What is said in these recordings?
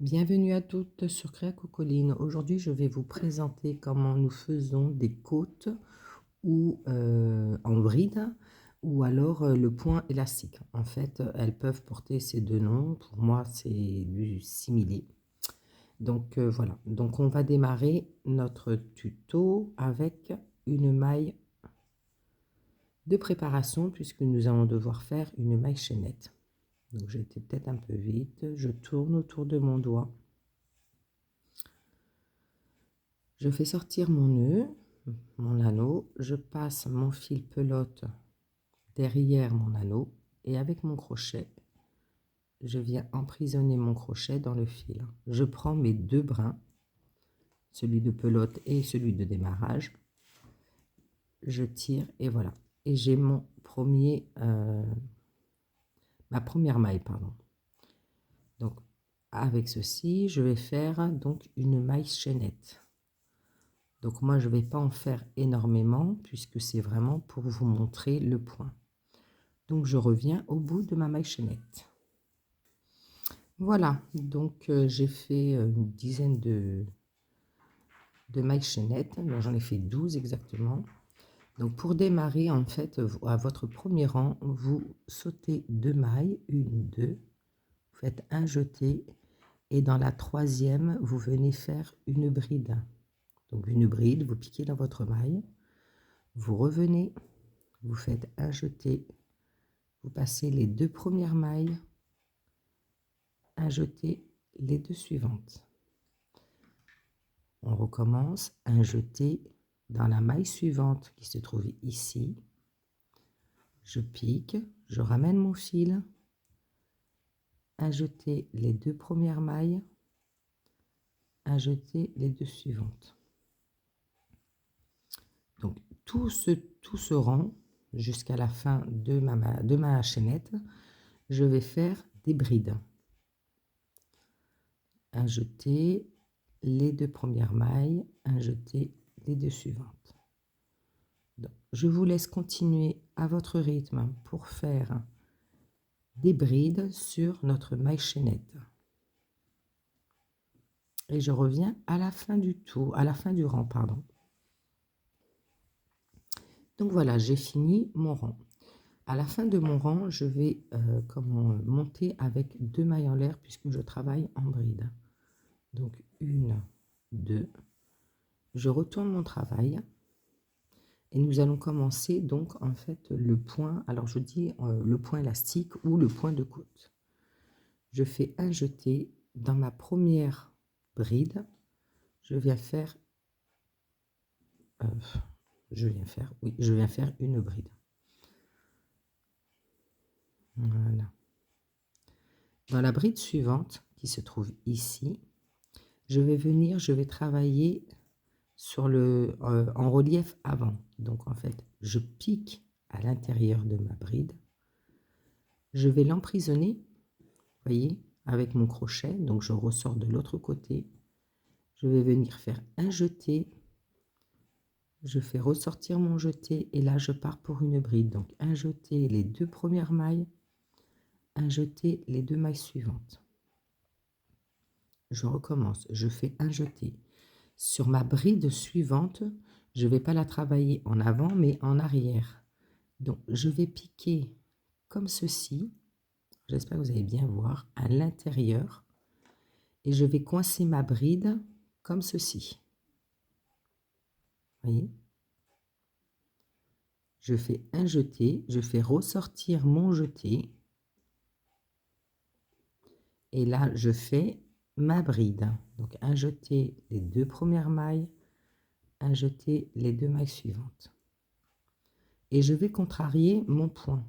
Bienvenue à toutes sur Créa-Cocoline. Aujourd'hui, je vais vous présenter comment nous faisons des côtes ou en bride ou alors le point élastique. En fait, elles peuvent porter ces deux noms. Pour moi, c'est du simili. Donc voilà. Donc on va démarrer notre tuto avec une maille de préparation puisque nous allons devoir faire une maille chaînette. Donc j'ai été peut-être un peu vite. Je tourne autour de mon doigt. Je fais sortir mon nœud, mon anneau, je passe mon fil pelote derrière mon anneau et avec mon crochet, je viens emprisonner mon crochet dans le fil. Je prends mes deux brins, celui de pelote et celui de démarrage, je tire et voilà. Et j'ai mon ma première maille, pardon. Donc avec ceci, je vais faire donc une maille chaînette. Donc moi, je ne vais pas en faire énormément puisque c'est vraiment pour vous montrer le point. Donc je reviens au bout de ma maille chaînette. Voilà, donc j'ai fait une dizaine de mailles chaînettes. J'en ai fait 12 exactement. Donc pour démarrer, en fait, à votre premier rang, vous sautez deux mailles, une, deux, vous faites un jeté et dans la troisième, vous venez faire une bride. Donc une bride, vous piquez dans votre maille, vous revenez, vous faites un jeté, vous passez les deux premières mailles, un jeté, les deux suivantes. On recommence, un jeté dans la maille suivante qui se trouve ici. Je pique, je ramène mon fil, un jeté les deux premières mailles, un jeté les deux suivantes. Donc tout ce rang jusqu'à la fin de ma chaînette, je vais faire des brides. Un jeté, les deux premières mailles, un jeté, les deux suivantes. Donc, je vous laisse continuer à votre rythme pour faire des brides sur notre maille chaînette. Et je reviens à la fin du tour, à la fin du rang, pardon. Donc voilà, j'ai fini mon rang. À la fin de mon rang, je vais monter avec deux mailles en l'air puisque je travaille en bride. Donc une, deux. Je retourne mon travail. Et nous allons commencer donc en fait le point, alors je dis le point élastique ou le point de côte. Je fais un jeté dans ma première bride, je viens faire une bride. Voilà. Dans la bride suivante qui se trouve ici, je vais travailler sur en relief avant. Donc en fait, je pique à l'intérieur de ma bride. Je vais l'emprisonner, voyez, avec mon crochet. Donc je ressors de l'autre côté. Je vais venir faire un jeté. Je fais ressortir mon jeté et là je pars pour une bride. Donc un jeté les deux premières mailles, un jeté les deux mailles suivantes. Je recommence, je fais un jeté. Sur ma bride suivante, je ne vais pas la travailler en avant, mais en arrière. Donc, je vais piquer comme ceci. J'espère que vous allez bien voir à l'intérieur. Et je vais coincer ma bride comme ceci. Voyez? Je fais un jeté, je fais ressortir mon jeté. Et là, je fais ma bride. Donc, un jeté les deux premières mailles, un jeté les deux mailles suivantes. Et je vais contrarier mon point.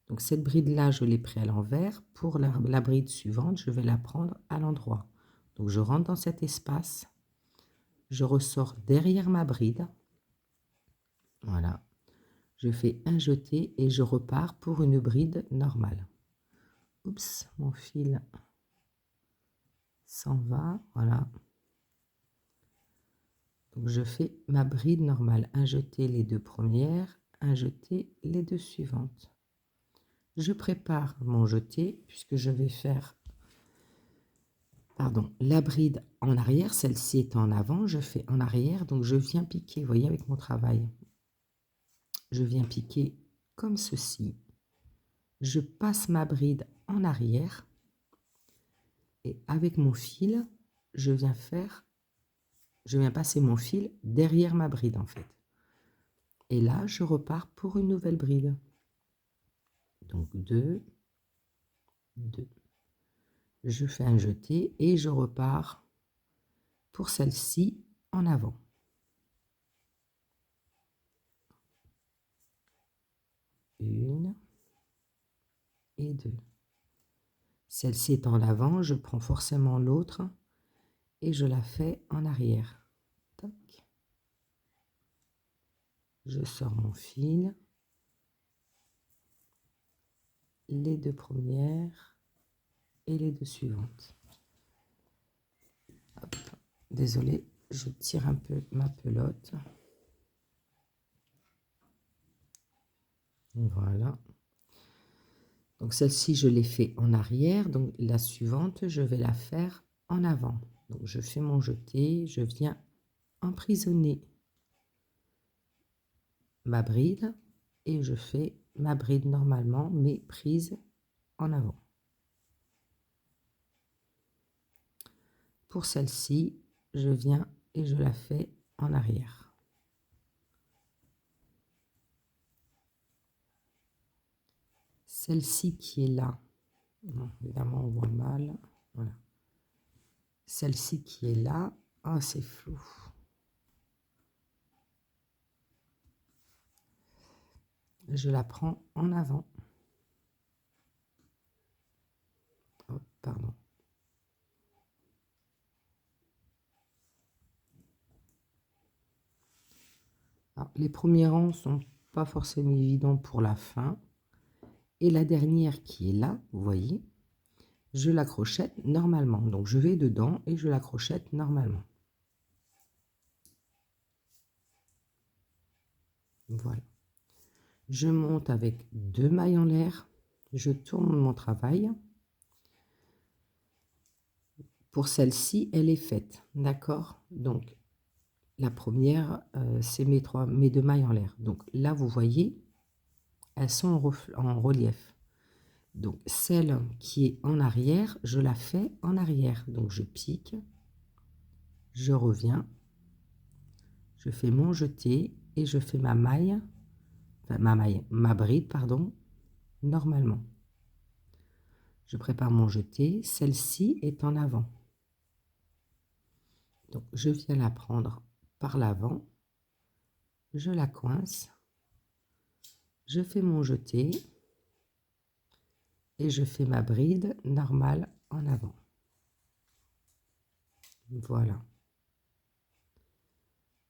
Donc cette bride-là, je l'ai prise à l'envers. Pour la bride suivante, je vais la prendre à l'endroit. Donc je rentre dans cet espace. Je ressors derrière ma bride. Voilà. Je fais un jeté et je repars pour une bride normale. Oups, mon fil s'en va. Voilà. Donc je fais ma bride normale. Un jeté les deux premières, un jeté les deux suivantes. Je prépare mon jeté puisque je vais faire pardon, la bride en arrière, celle-ci est en avant, je fais en arrière, donc je viens piquer, vous voyez, avec mon travail. Je viens piquer comme ceci. Je passe ma bride en arrière et avec mon fil, je viens passer mon fil derrière ma bride en fait. Et là, je repars pour une nouvelle bride. Donc 2, 2. Je fais un jeté et je repars pour celle-ci en avant. Une et 2. Celle-ci est en avant, je prends forcément l'autre et je la fais en arrière. Tac. Je sors mon fil. Les 2 premières et les 2 suivantes. Hop. Désolée, je tire un peu ma pelote. Voilà. Donc celle-ci, je l'ai fait en arrière. Donc la suivante, je vais la faire en avant. Donc je fais mon jeté, je viens emprisonner ma bride et je fais ma bride normalement, mais prise en avant. Pour celle-ci, je viens et je la fais en arrière. Celle-ci qui est là, non, évidemment on voit mal, voilà. Celle-ci qui est là, oh c'est flou. Je la prends en avant. Oh, pardon. Alors, les premiers rangs sont pas forcément évidents pour la fin. Et la dernière qui est là, vous voyez, je la crochette normalement. Donc je vais dedans et je la crochette normalement. Voilà. Je monte avec 2 mailles en l'air. Je tourne mon travail. Pour celle-ci, elle est faite. D'accord? Donc, la première, c'est mes 2 mailles en l'air. Donc là, vous voyez, elles sont en relief. Donc celle qui est en arrière, je la fais en arrière. Donc je pique, je reviens, je fais mon jeté et je fais ma maille, enfin ma bride, pardon, normalement. Je prépare mon jeté, celle-ci est en avant. Donc je viens la prendre par l'avant, je la coince, je fais mon jeté et je fais ma bride normale en avant. Voilà.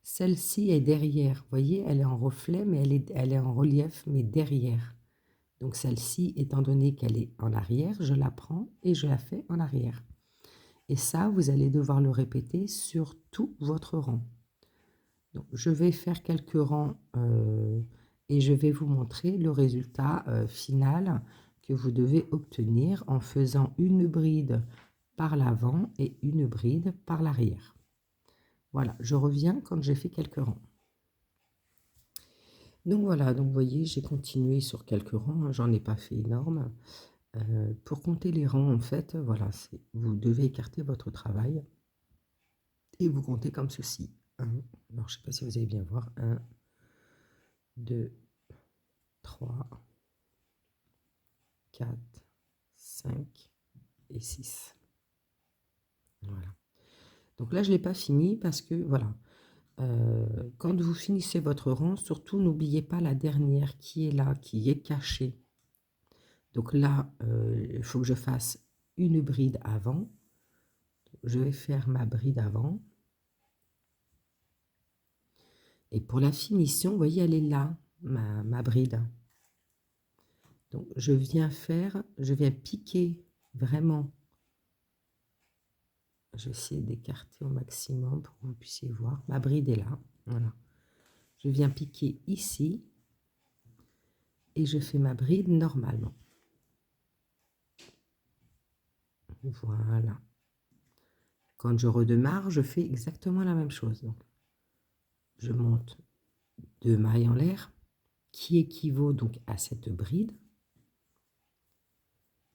Celle-ci est derrière. Vous voyez, elle est en reflet, mais elle est en relief, mais derrière. Donc celle-ci, étant donné qu'elle est en arrière, je la prends et je la fais en arrière. Et ça, vous allez devoir le répéter sur tout votre rang. Donc, je vais faire quelques rangs et je vais vous montrer le résultat final que vous devez obtenir en faisant une bride par l'avant et une bride par l'arrière. Voilà, je reviens quand j'ai fait quelques rangs. Donc voilà, donc vous voyez, j'ai continué sur quelques rangs, hein, j'en ai pas fait énorme. Pour compter les rangs, en fait, voilà, vous devez écarter votre travail et vous comptez comme ceci. Alors, je ne sais pas si vous allez bien voir. 1, 2, 3, 4, 5 et 6. Voilà. Donc là, je ne l'ai pas fini parce que, voilà, quand vous finissez votre rang, surtout n'oubliez pas la dernière qui est là, qui est cachée. Donc là, il faut que je fasse une bride avant. Je vais faire ma bride avant. Et pour la finition, vous voyez, elle est là, ma bride. Donc, je viens piquer vraiment. Je vais essayer d'écarter au maximum pour que vous puissiez voir. Ma bride est là, voilà. Je viens piquer ici et je fais ma bride normalement. Voilà. Quand je redémarre, je fais exactement la même chose. Donc, je monte 2 mailles en l'air, qui équivaut donc à cette bride.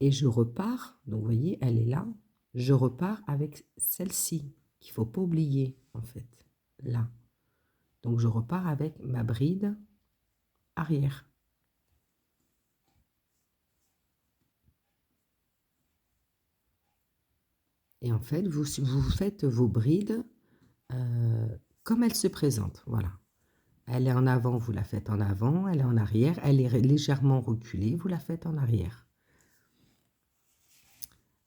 Et je repars, donc vous voyez, elle est là. Je repars avec celle-ci, qu'il ne faut pas oublier, en fait, là. Donc je repars avec ma bride arrière. Et en fait, vous faites vos brides comme elles se présentent, voilà. Elle est en avant, vous la faites en avant, elle est en arrière, elle est légèrement reculée, vous la faites en arrière.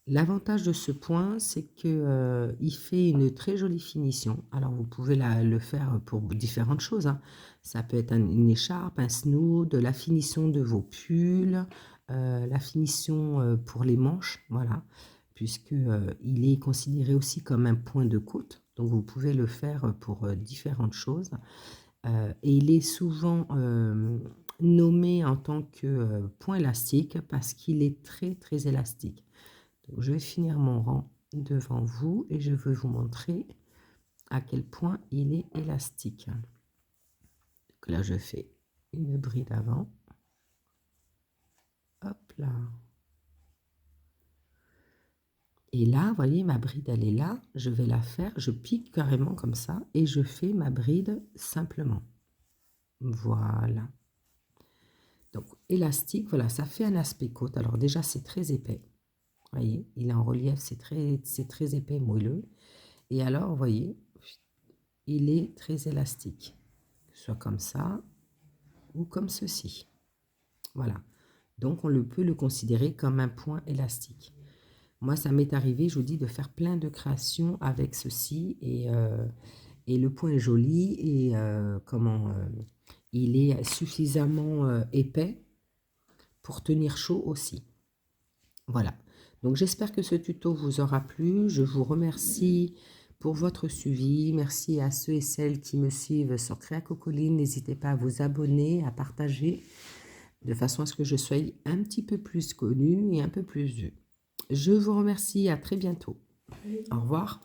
L'avantage de ce point, c'est que il fait une très jolie finition. Alors vous pouvez le faire pour différentes choses, hein. Ça peut être une écharpe, un snood, la finition de vos pulls, la finition pour les manches, voilà. Puisque il est considéré aussi comme un point de côte. Donc vous pouvez le faire pour différentes choses. Et il est souvent nommé en tant que point élastique parce qu'il est très très élastique. Donc, je vais finir mon rang devant vous et je vais vous montrer à quel point il est élastique. Donc là, je fais une bride avant. Hop là. Et là, vous voyez, ma bride, elle est là. Je vais la faire, je pique carrément comme ça et je fais ma bride simplement. Voilà. Donc, élastique, voilà, ça fait un aspect côte. Alors déjà, c'est très épais. Vous voyez, il est en relief, c'est très épais, moelleux. Et alors, vous voyez, il est très élastique. Soit comme ça ou comme ceci. Voilà. Donc, on peut le considérer comme un point élastique. Moi, ça m'est arrivé, je vous dis, de faire plein de créations avec ceci. Et le point est joli et il est suffisamment épais pour tenir chaud aussi. Voilà. Donc, j'espère que ce tuto vous aura plu. Je vous remercie pour votre suivi. Merci à ceux et celles qui me suivent sur Créa Cocoline. N'hésitez pas à vous abonner, à partager, de façon à ce que je sois un petit peu plus connue et un peu plus vue. Je vous remercie, à très bientôt. Au revoir.